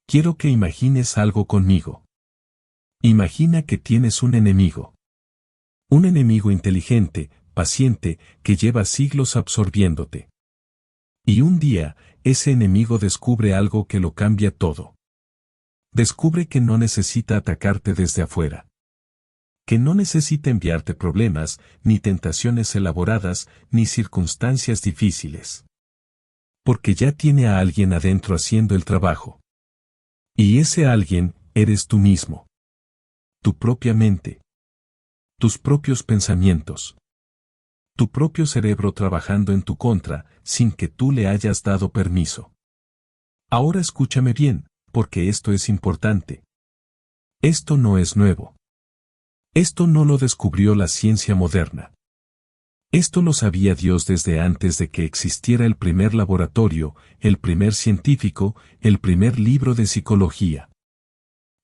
Quiero que imagines algo conmigo. Imagina que tienes un enemigo. Un enemigo inteligente, paciente, que lleva siglos absorbiéndote. Y un día, ese enemigo descubre algo que lo cambia todo. Descubre que no necesita atacarte desde afuera. Que no necesita enviarte problemas, ni tentaciones elaboradas, ni circunstancias difíciles. Porque ya tiene a alguien adentro haciendo el trabajo. Y ese alguien, eres tú mismo. Tu propia mente. Tus propios pensamientos. Tu propio cerebro trabajando en tu contra, sin que tú le hayas dado permiso. Ahora escúchame bien, porque esto es importante. Esto no es nuevo. Esto no lo descubrió la ciencia moderna. Esto lo sabía Dios desde antes de que existiera el primer laboratorio, el primer científico, el primer libro de psicología.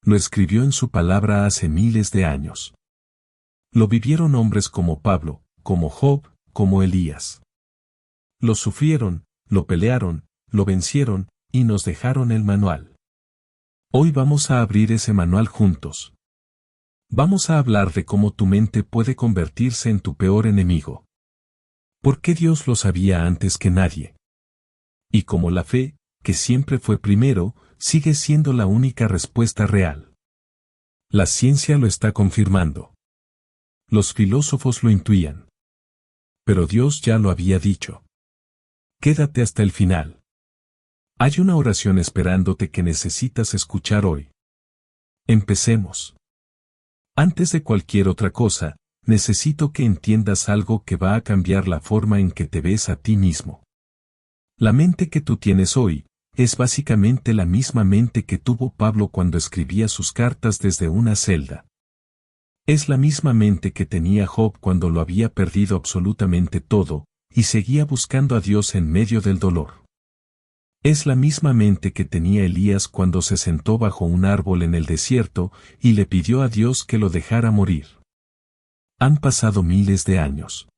Lo escribió en su palabra hace miles de años. Lo vivieron hombres como Pablo, como Job, como Elías. Lo sufrieron, lo pelearon, lo vencieron, y nos dejaron el manual. Hoy vamos a abrir ese manual juntos. Vamos a hablar de cómo tu mente puede convertirse en tu peor enemigo. ¿Por qué Dios lo sabía antes que nadie? Y cómo la fe, que siempre fue primero, sigue siendo la única respuesta real. La ciencia lo está confirmando. Los filósofos lo intuían. Pero Dios ya lo había dicho. Quédate hasta el final. Hay una oración esperándote que necesitas escuchar hoy. Empecemos. Antes de cualquier otra cosa, necesito que entiendas algo que va a cambiar la forma en que te ves a ti mismo. La mente que tú tienes hoy, es básicamente la misma mente que tuvo Pablo cuando escribía sus cartas desde una celda. Es la misma mente que tenía Job cuando lo había perdido absolutamente todo, y seguía buscando a Dios en medio del dolor. Es la misma mente que tenía Elías cuando se sentó bajo un árbol en el desierto y le pidió a Dios que lo dejara morir. Han pasado miles de años.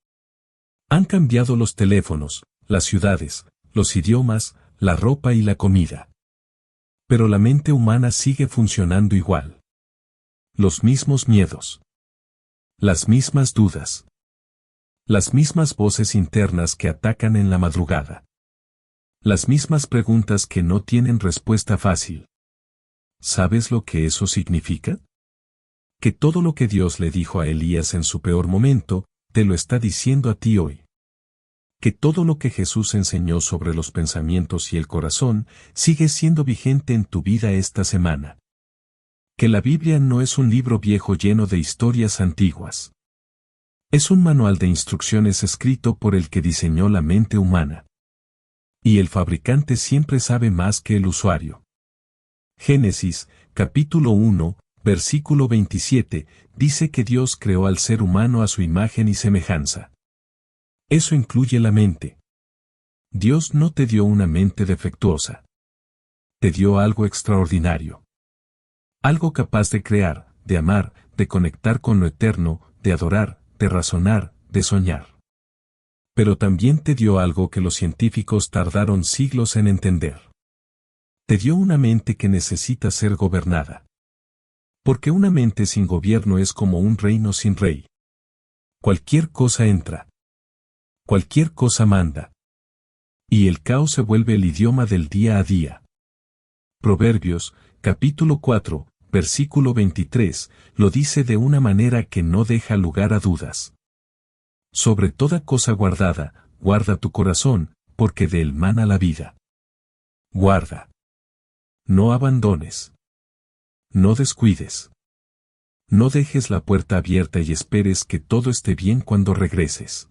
Han cambiado los teléfonos, las ciudades, los idiomas, la ropa y la comida. Pero la mente humana sigue funcionando igual. Los mismos miedos. Las mismas dudas. Las mismas voces internas que atacan en la madrugada. Las mismas preguntas que no tienen respuesta fácil. ¿Sabes lo que eso significa? Que todo lo que Dios le dijo a Elías en su peor momento, te lo está diciendo a ti hoy. Que todo lo que Jesús enseñó sobre los pensamientos y el corazón, sigue siendo vigente en tu vida esta semana. Que la Biblia no es un libro viejo lleno de historias antiguas. Es un manual de instrucciones escrito por el que diseñó la mente humana. Y el fabricante siempre sabe más que el usuario. Génesis, capítulo 1, versículo 27, dice que Dios creó al ser humano a su imagen y semejanza. Eso incluye la mente. Dios no te dio una mente defectuosa. Te dio algo extraordinario. Algo capaz de crear, de amar, de conectar con lo eterno, de adorar, de razonar, de soñar. Pero también te dio algo que los científicos tardaron siglos en entender. Te dio una mente que necesita ser gobernada. Porque una mente sin gobierno es como un reino sin rey. Cualquier cosa entra. Cualquier cosa manda. Y el caos se vuelve el idioma del día a día. Proverbios, capítulo 4, versículo 23, lo dice de una manera que no deja lugar a dudas. Sobre toda cosa guardada, guarda tu corazón, porque de él mana la vida. Guarda. No abandones. No descuides. No dejes la puerta abierta y esperes que todo esté bien cuando regreses.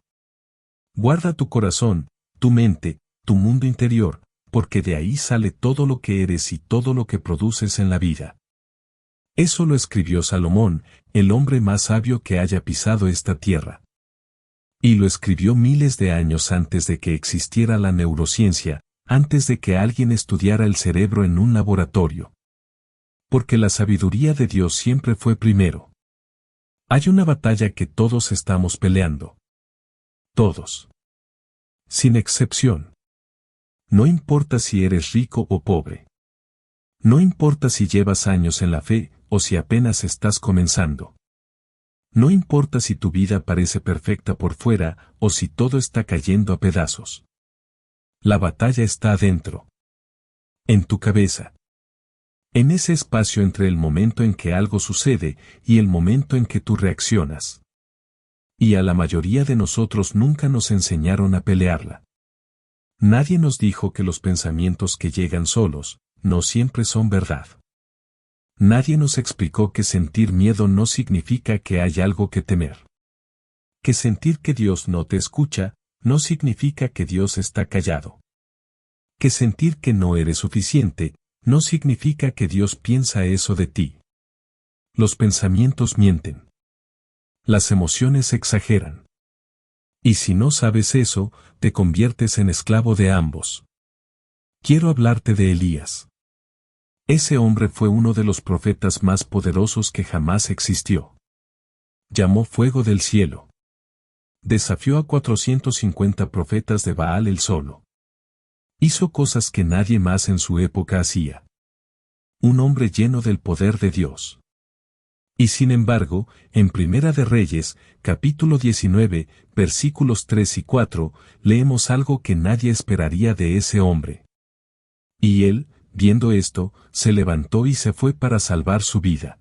Guarda tu corazón, tu mente, tu mundo interior, porque de ahí sale todo lo que eres y todo lo que produces en la vida. Eso lo escribió Salomón, el hombre más sabio que haya pisado esta tierra. Y lo escribió miles de años antes de que existiera la neurociencia, antes de que alguien estudiara el cerebro en un laboratorio. Porque la sabiduría de Dios siempre fue primero. Hay una batalla que todos estamos peleando. Todos. Sin excepción. No importa si eres rico o pobre. No importa si llevas años en la fe o si apenas estás comenzando. No importa si tu vida parece perfecta por fuera o si todo está cayendo a pedazos. La batalla está adentro. En tu cabeza. En ese espacio entre el momento en que algo sucede y el momento en que tú reaccionas. Y a la mayoría de nosotros nunca nos enseñaron a pelearla. Nadie nos dijo que los pensamientos que llegan solos, no siempre son verdad. Nadie nos explicó que sentir miedo no significa que hay algo que temer. Que sentir que Dios no te escucha, no significa que Dios está callado. Que sentir que no eres suficiente, no significa que Dios piensa eso de ti. Los pensamientos mienten. Las emociones exageran. Y si no sabes eso, te conviertes en esclavo de ambos. Quiero hablarte de Elías. Ese hombre fue uno de los profetas más poderosos que jamás existió. Llamó fuego del cielo. Desafió a 450 profetas de Baal él solo. Hizo cosas que nadie más en su época hacía. Un hombre lleno del poder de Dios. Y sin embargo, en Primera de Reyes, capítulo 19, versículos 3 y 4, leemos algo que nadie esperaría de ese hombre. Y él, viendo esto, se levantó y se fue para salvar su vida.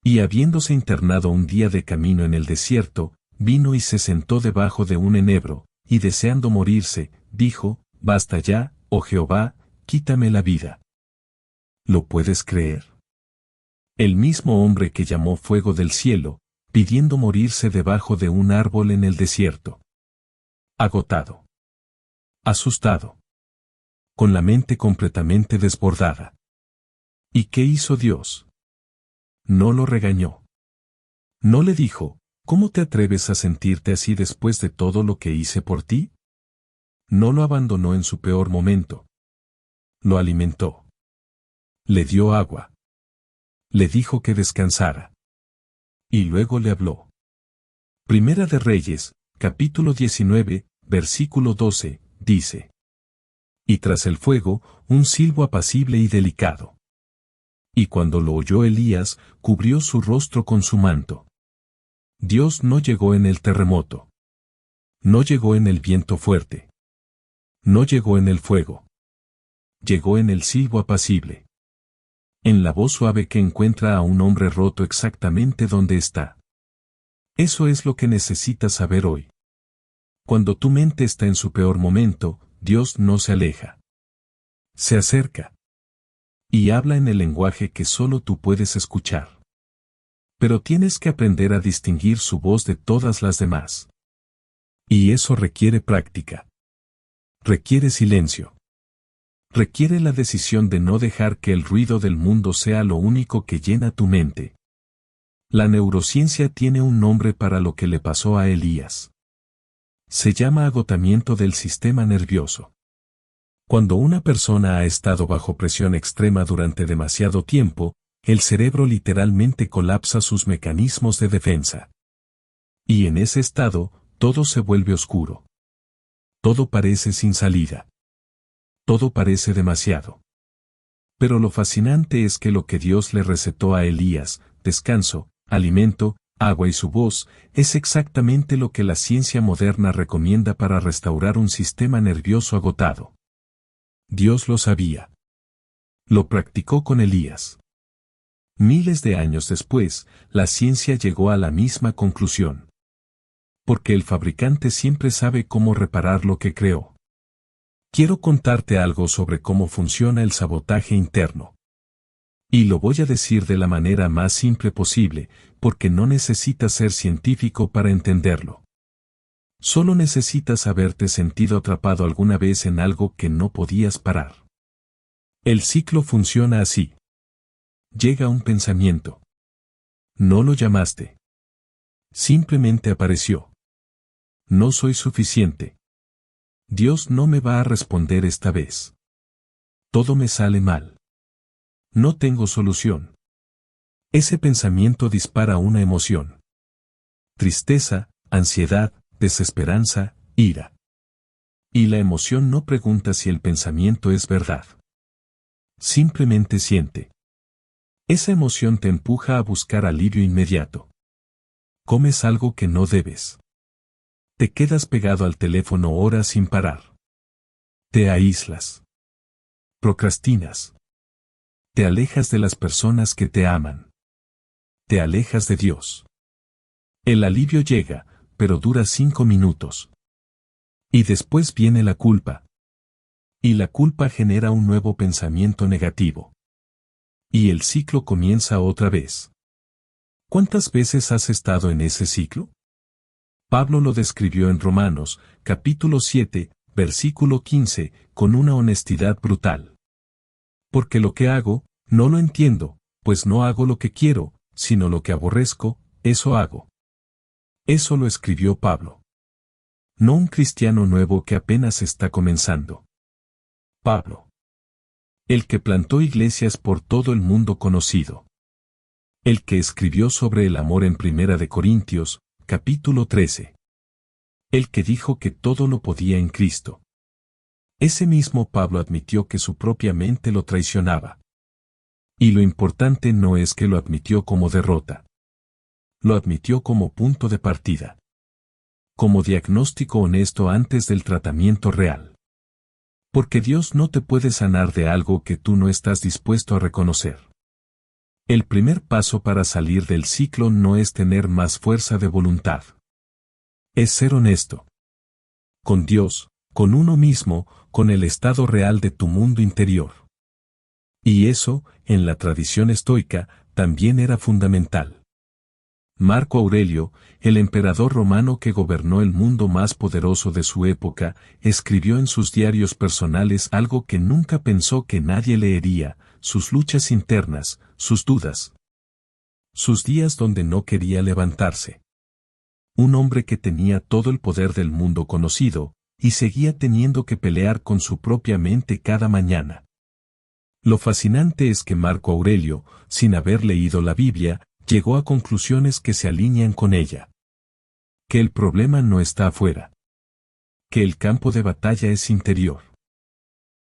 Y habiéndose internado un día de camino en el desierto, vino y se sentó debajo de un enebro, y deseando morirse, dijo, «Basta ya, oh Jehová, quítame la vida». ¿Lo puedes creer? El mismo hombre que llamó fuego del cielo, pidiendo morirse debajo de un árbol en el desierto. Agotado. Asustado. Con la mente completamente desbordada. ¿Y qué hizo Dios? No lo regañó. No le dijo, ¿cómo te atreves a sentirte así después de todo lo que hice por ti? No lo abandonó en su peor momento. Lo alimentó. Le dio agua. Le dijo que descansara. Y luego le habló. Primera de Reyes, capítulo 19, versículo 12, dice. Y tras el fuego, un silbo apacible y delicado. Y cuando lo oyó Elías, cubrió su rostro con su manto. Dios no llegó en el terremoto. No llegó en el viento fuerte. No llegó en el fuego. Llegó en el silbo apacible. En la voz suave que encuentra a un hombre roto exactamente donde está. Eso es lo que necesitas saber hoy. Cuando tu mente está en su peor momento, Dios no se aleja. Se acerca. Y habla en el lenguaje que solo tú puedes escuchar. Pero tienes que aprender a distinguir su voz de todas las demás. Y eso requiere práctica. Requiere silencio. Requiere la decisión de no dejar que el ruido del mundo sea lo único que llena tu mente. La neurociencia tiene un nombre para lo que le pasó a Elías. Se llama agotamiento del sistema nervioso. Cuando una persona ha estado bajo presión extrema durante demasiado tiempo, el cerebro literalmente colapsa sus mecanismos de defensa. Y en ese estado, todo se vuelve oscuro. Todo parece sin salida. Todo parece demasiado. Pero lo fascinante es que lo que Dios le recetó a Elías, descanso, alimento, agua y su voz, es exactamente lo que la ciencia moderna recomienda para restaurar un sistema nervioso agotado. Dios lo sabía. Lo practicó con Elías. Miles de años después, la ciencia llegó a la misma conclusión. Porque el fabricante siempre sabe cómo reparar lo que creó. Quiero contarte algo sobre cómo funciona el sabotaje interno. Y lo voy a decir de la manera más simple posible, porque no necesitas ser científico para entenderlo. Solo necesitas haberte sentido atrapado alguna vez en algo que no podías parar. El ciclo funciona así. Llega un pensamiento. No lo llamaste. Simplemente apareció. No soy suficiente. Dios no me va a responder esta vez. Todo me sale mal. No tengo solución. Ese pensamiento dispara una emoción. Tristeza, ansiedad, desesperanza, ira. Y la emoción no pregunta si el pensamiento es verdad. Simplemente siente. Esa emoción te empuja a buscar alivio inmediato. Comes algo que no debes. Te quedas pegado al teléfono horas sin parar. Te aíslas. Procrastinas. Te alejas de las personas que te aman. Te alejas de Dios. El alivio llega, pero dura 5 minutos. Y después viene la culpa. Y la culpa genera un nuevo pensamiento negativo. Y el ciclo comienza otra vez. ¿Cuántas veces has estado en ese ciclo? Pablo lo describió en Romanos, capítulo 7, versículo 15, con una honestidad brutal. Porque lo que hago, no lo entiendo, pues no hago lo que quiero, sino lo que aborrezco, eso hago. Eso lo escribió Pablo. No un cristiano nuevo que apenas está comenzando. Pablo. El que plantó iglesias por todo el mundo conocido. El que escribió sobre el amor en Primera de Corintios, capítulo 13. El que dijo que todo lo podía en Cristo. Ese mismo Pablo admitió que su propia mente lo traicionaba. Y lo importante no es que lo admitió como derrota. Lo admitió como punto de partida. Como diagnóstico honesto antes del tratamiento real. Porque Dios no te puede sanar de algo que tú no estás dispuesto a reconocer. El primer paso para salir del ciclo no es tener más fuerza de voluntad. Es ser honesto. Con Dios, con uno mismo, con el estado real de tu mundo interior. Y eso, en la tradición estoica, también era fundamental. Marco Aurelio, el emperador romano que gobernó el mundo más poderoso de su época, escribió en sus diarios personales algo que nunca pensó que nadie leería: sus luchas internas, sus dudas. Sus días donde no quería levantarse. Un hombre que tenía todo el poder del mundo conocido, y seguía teniendo que pelear con su propia mente cada mañana. Lo fascinante es que Marco Aurelio, sin haber leído la Biblia, llegó a conclusiones que se alinean con ella. Que el problema no está afuera. Que el campo de batalla es interior.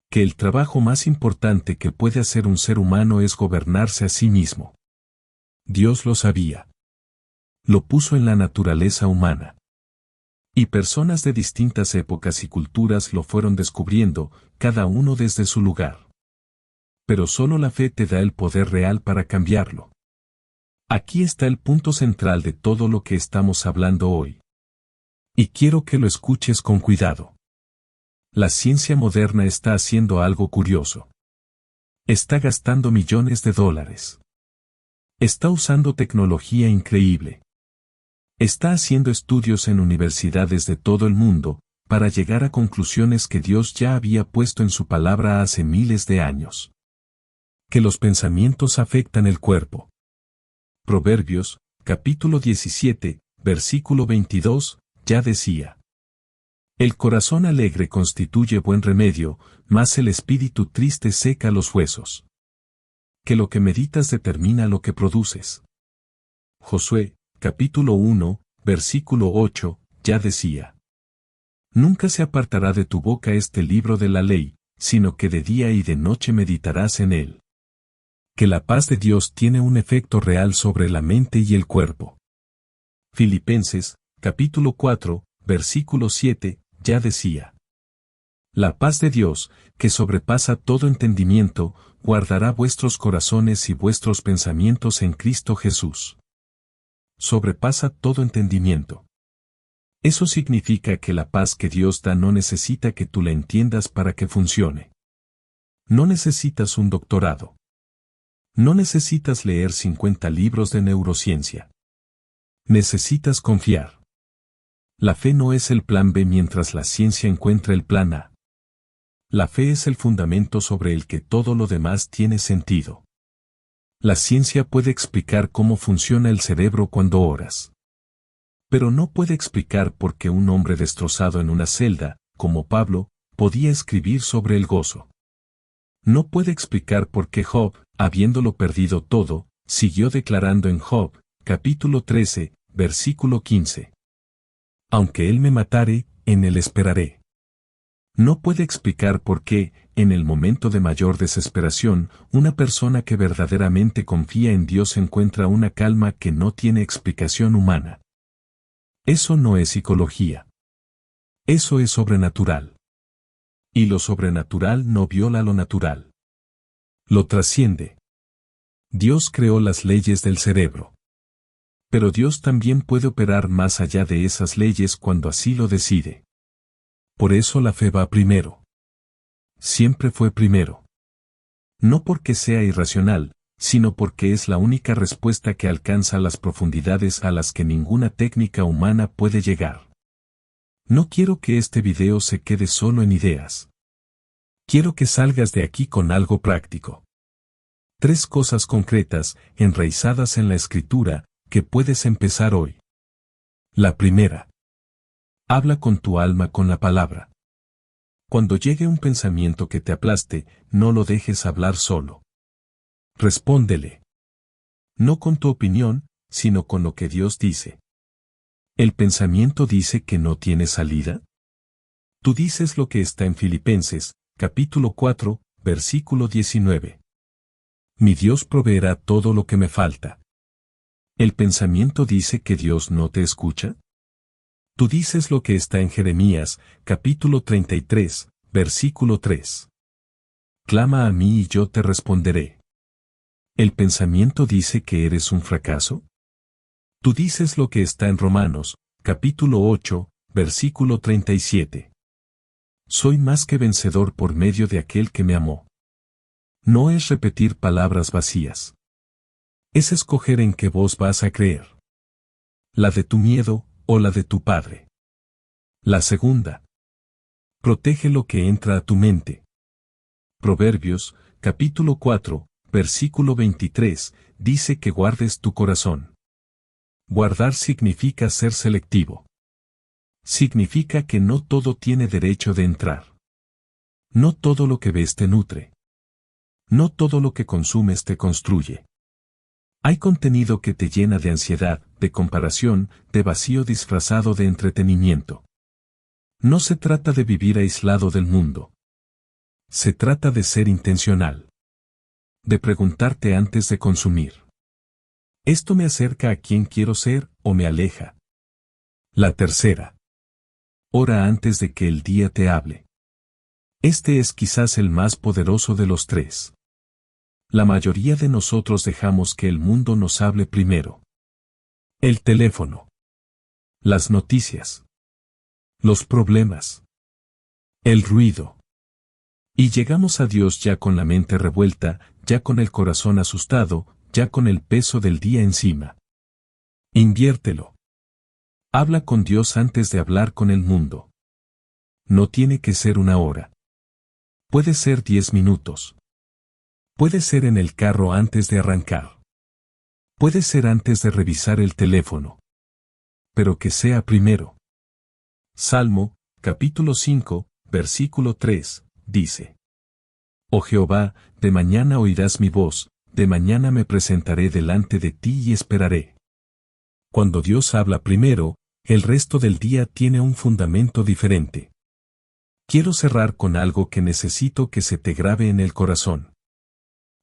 Que el trabajo más importante que puede hacer un ser humano es gobernarse a sí mismo. Dios lo sabía. Lo puso en la naturaleza humana. Y personas de distintas épocas y culturas lo fueron descubriendo, cada uno desde su lugar. Pero solo la fe te da el poder real para cambiarlo. Aquí está el punto central de todo lo que estamos hablando hoy. Y quiero que lo escuches con cuidado. La ciencia moderna está haciendo algo curioso. Está gastando millones de dólares. Está usando tecnología increíble. Está haciendo estudios en universidades de todo el mundo, para llegar a conclusiones que Dios ya había puesto en su palabra hace miles de años. Que los pensamientos afectan el cuerpo. Proverbios, capítulo 17, versículo 22, ya decía. El corazón alegre constituye buen remedio, mas el espíritu triste seca los huesos. Que lo que meditas determina lo que produces. Josué, capítulo 1, versículo 8, ya decía. Nunca se apartará de tu boca este libro de la ley, sino que de día y de noche meditarás en él. Que la paz de Dios tiene un efecto real sobre la mente y el cuerpo. Filipenses, capítulo 4, versículo 7, ya decía. La paz de Dios, que sobrepasa todo entendimiento, guardará vuestros corazones y vuestros pensamientos en Cristo Jesús. Sobrepasa todo entendimiento. Eso significa que la paz que Dios da no necesita que tú la entiendas para que funcione. No necesitas un doctorado. No necesitas leer 50 libros de neurociencia. Necesitas confiar. La fe no es el plan B mientras la ciencia encuentra el plan A. La fe es el fundamento sobre el que todo lo demás tiene sentido. La ciencia puede explicar cómo funciona el cerebro cuando oras. Pero no puede explicar por qué un hombre destrozado en una celda, como Pablo, podía escribir sobre el gozo. No puede explicar por qué Job, habiéndolo perdido todo, siguió declarando en Job, capítulo 13, versículo 15. Aunque él me matare, en él esperaré. No puede explicar por qué, en el momento de mayor desesperación, una persona que verdaderamente confía en Dios encuentra una calma que no tiene explicación humana. Eso no es psicología. Eso es sobrenatural. Y lo sobrenatural no viola lo natural. Lo trasciende. Dios creó las leyes del cerebro. Pero Dios también puede operar más allá de esas leyes cuando así lo decide. Por eso la fe va primero. Siempre fue primero. No porque sea irracional, sino porque es la única respuesta que alcanza las profundidades a las que ninguna técnica humana puede llegar. No quiero que este video se quede solo en ideas. Quiero que salgas de aquí con algo práctico. 3 cosas concretas, enraizadas en la escritura, que puedes empezar hoy. La primera. Habla con tu alma con la palabra. Cuando llegue un pensamiento que te aplaste, no lo dejes hablar solo. Respóndele. No con tu opinión, sino con lo que Dios dice. ¿El pensamiento dice que no tiene salida? Tú dices lo que está en Filipenses, capítulo 4, versículo 19. Mi Dios proveerá todo lo que me falta. ¿El pensamiento dice que Dios no te escucha? Tú dices lo que está en Jeremías, capítulo 33, versículo 3. Clama a mí y yo te responderé. ¿El pensamiento dice que eres un fracaso? Tú dices lo que está en Romanos, capítulo 8, versículo 37. Soy más que vencedor por medio de aquel que me amó. No es repetir palabras vacías. Es escoger en qué voz vas a creer. La de tu miedo, o la de tu padre. La segunda. Protege lo que entra a tu mente. Proverbios, capítulo 4, versículo 23, dice que guardes tu corazón. Guardar significa ser selectivo. Significa que no todo tiene derecho de entrar. No todo lo que ves te nutre. No todo lo que consumes te construye. Hay contenido que te llena de ansiedad, de comparación, de vacío disfrazado de entretenimiento. No se trata de vivir aislado del mundo. Se trata de ser intencional. De preguntarte antes de consumir. ¿Esto me acerca a quien quiero ser o me aleja? La tercera. Ora antes de que el día te hable. Este es quizás el más poderoso de los 3. La mayoría de nosotros dejamos que el mundo nos hable primero. El teléfono. Las noticias. Los problemas. El ruido. Y llegamos a Dios ya con la mente revuelta, ya con el corazón asustado, ya con el peso del día encima. Inviértelo. Habla con Dios antes de hablar con el mundo. No tiene que ser 1 hora. Puede ser 10 minutos. Puede ser en el carro antes de arrancar. Puede ser antes de revisar el teléfono. Pero que sea primero. Salmo, capítulo 5, versículo 3, dice. Oh Jehová, de mañana oirás mi voz, de mañana me presentaré delante de ti y esperaré. Cuando Dios habla primero, el resto del día tiene un fundamento diferente. Quiero cerrar con algo que necesito que se te grabe en el corazón.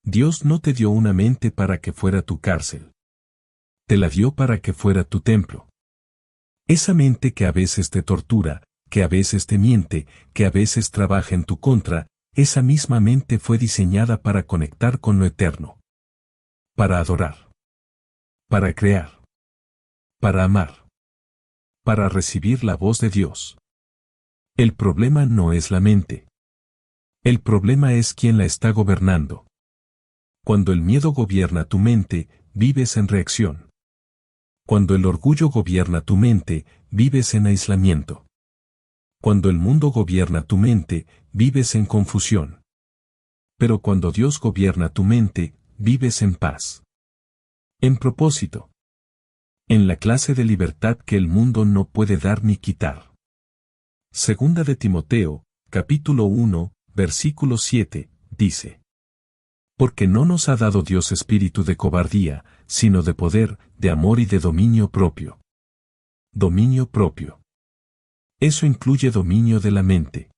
Dios no te dio una mente para que fuera tu cárcel. Te la dio para que fuera tu templo. Esa mente que a veces te tortura, que a veces te miente, que a veces trabaja en tu contra, esa misma mente fue diseñada para conectar con lo eterno. Para adorar. Para crear. Para amar. Para recibir la voz de Dios. El problema no es la mente. El problema es quién la está gobernando. Cuando el miedo gobierna tu mente, vives en reacción. Cuando el orgullo gobierna tu mente, vives en aislamiento. Cuando el mundo gobierna tu mente, vives en confusión. Pero cuando Dios gobierna tu mente, vives en paz. En propósito. En la clase de libertad que el mundo no puede dar ni quitar. Segunda de Timoteo, capítulo 1, versículo 7, dice. Porque no nos ha dado Dios espíritu de cobardía, sino de poder, de amor y de dominio propio. Dominio propio. Eso incluye dominio de la mente.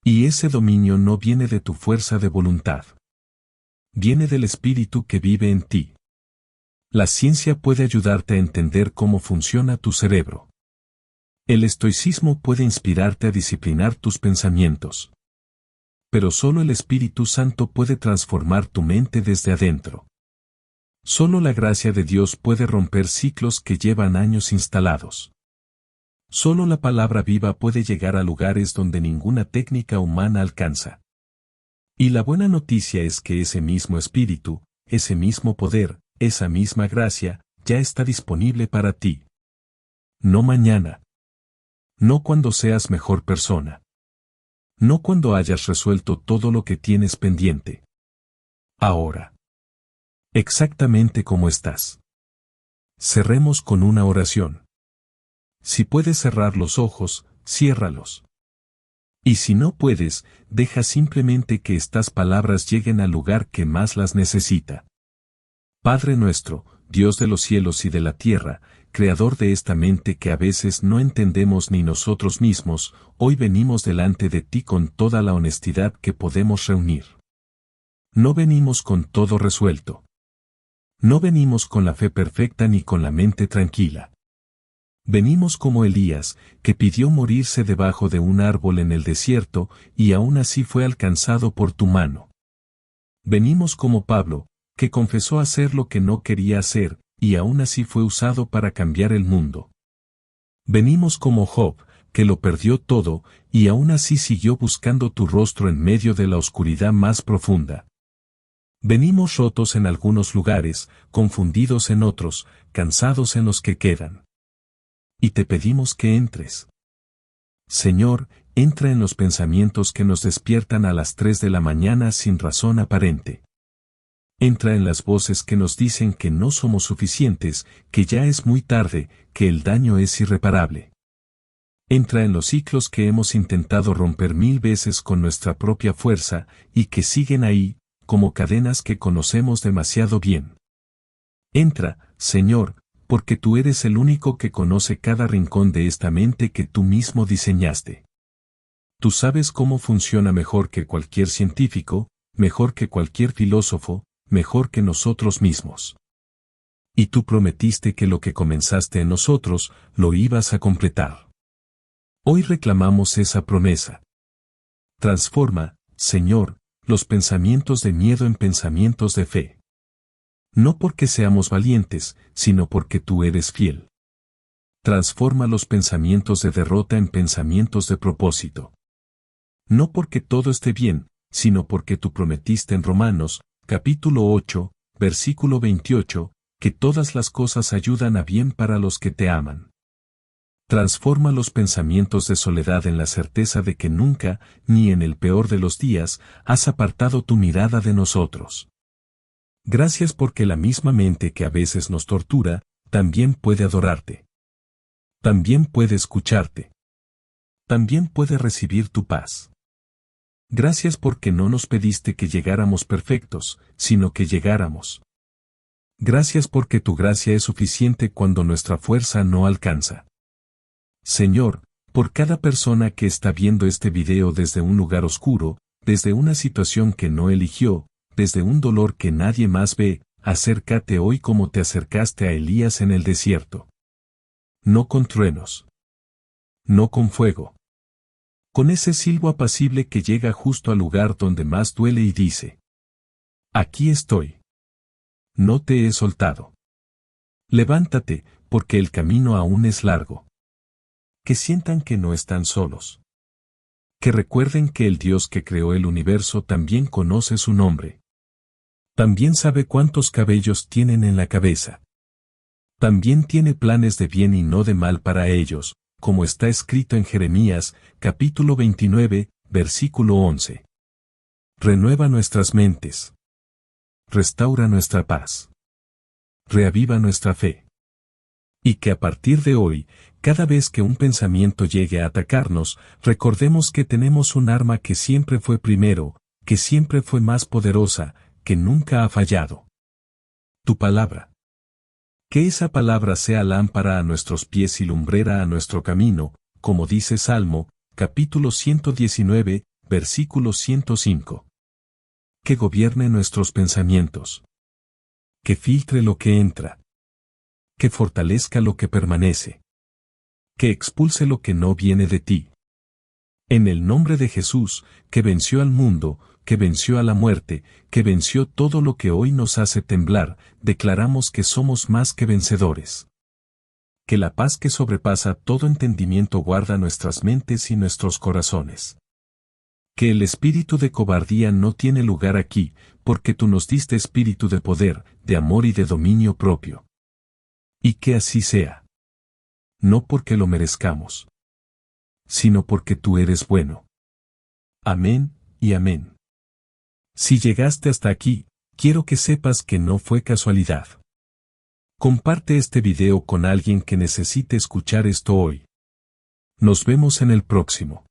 Y ese dominio no viene de tu fuerza de voluntad. Viene del Espíritu que vive en ti. La ciencia puede ayudarte a entender cómo funciona tu cerebro. El estoicismo puede inspirarte a disciplinar tus pensamientos. Pero solo el Espíritu Santo puede transformar tu mente desde adentro. Solo la gracia de Dios puede romper ciclos que llevan años instalados. Solo la palabra viva puede llegar a lugares donde ninguna técnica humana alcanza. Y la buena noticia es que ese mismo Espíritu, ese mismo poder, esa misma gracia, ya está disponible para ti. No mañana. No cuando seas mejor persona. No cuando hayas resuelto todo lo que tienes pendiente. Ahora. Exactamente como estás. Cerremos con una oración. Si puedes cerrar los ojos, ciérralos. Y si no puedes, deja simplemente que estas palabras lleguen al lugar que más las necesita. Padre nuestro, Dios de los cielos y de la tierra, Creador de esta mente que a veces no entendemos ni nosotros mismos, hoy venimos delante de ti con toda la honestidad que podemos reunir. No venimos con todo resuelto. No venimos con la fe perfecta ni con la mente tranquila. Venimos como Elías, que pidió morirse debajo de un árbol en el desierto, y aún así fue alcanzado por tu mano. Venimos como Pablo, que confesó hacer lo que no quería hacer, y aún así fue usado para cambiar el mundo. Venimos como Job, que lo perdió todo, y aún así siguió buscando tu rostro en medio de la oscuridad más profunda. Venimos rotos en algunos lugares, confundidos en otros, cansados en los que quedan. Y te pedimos que entres. Señor, entra en los pensamientos que nos despiertan a las 3 de la mañana sin razón aparente. Entra en las voces que nos dicen que no somos suficientes, que ya es muy tarde, que el daño es irreparable. Entra en los ciclos que hemos intentado romper 1000 veces con nuestra propia fuerza, y que siguen ahí, como cadenas que conocemos demasiado bien. Entra, Señor, porque tú eres el único que conoce cada rincón de esta mente que tú mismo diseñaste. Tú sabes cómo funciona mejor que cualquier científico, mejor que cualquier filósofo, mejor que nosotros mismos. Y tú prometiste que lo que comenzaste en nosotros, lo ibas a completar. Hoy reclamamos esa promesa. Transforma, Señor, los pensamientos de miedo en pensamientos de fe. No porque seamos valientes, sino porque tú eres fiel. Transforma los pensamientos de derrota en pensamientos de propósito. No porque todo esté bien, sino porque tú prometiste en Romanos, capítulo 8, versículo 28, que todas las cosas ayudan a bien para los que te aman. Transforma los pensamientos de soledad en la certeza de que nunca, ni en el peor de los días, has apartado tu mirada de nosotros. Gracias porque la misma mente que a veces nos tortura, también puede adorarte. También puede escucharte. También puede recibir tu paz. Gracias porque no nos pediste que llegáramos perfectos, sino que llegáramos. Gracias porque tu gracia es suficiente cuando nuestra fuerza no alcanza. Señor, por cada persona que está viendo este video desde un lugar oscuro, desde una situación que no eligió, desde un dolor que nadie más ve, acércate hoy como te acercaste a Elías en el desierto. No con truenos. No con fuego. Con ese silbo apacible que llega justo al lugar donde más duele y dice: aquí estoy. No te he soltado. Levántate, porque el camino aún es largo. Que sientan que no están solos. Que recuerden que el Dios que creó el universo también conoce su nombre. También sabe cuántos cabellos tienen en la cabeza. También tiene planes de bien y no de mal para ellos, como está escrito en Jeremías, capítulo 29, versículo 11. Renueva nuestras mentes. Restaura nuestra paz. Reaviva nuestra fe. Y que a partir de hoy, cada vez que un pensamiento llegue a atacarnos, recordemos que tenemos un arma que siempre fue primero, que siempre fue más poderosa, que nunca ha fallado. Tu palabra. Que esa palabra sea lámpara a nuestros pies y lumbrera a nuestro camino, como dice Salmo, capítulo 119, versículo 105. Que gobierne nuestros pensamientos. Que filtre lo que entra. Que fortalezca lo que permanece. Que expulse lo que no viene de ti. En el nombre de Jesús, que venció al mundo, que venció a la muerte, que venció todo lo que hoy nos hace temblar, declaramos que somos más que vencedores. Que la paz que sobrepasa todo entendimiento guarda nuestras mentes y nuestros corazones. Que el espíritu de cobardía no tiene lugar aquí, porque tú nos diste espíritu de poder, de amor y de dominio propio. Y que así sea. No porque lo merezcamos, sino porque tú eres bueno. Amén y amén. Si llegaste hasta aquí, quiero que sepas que no fue casualidad. Comparte este video con alguien que necesite escuchar esto hoy. Nos vemos en el próximo.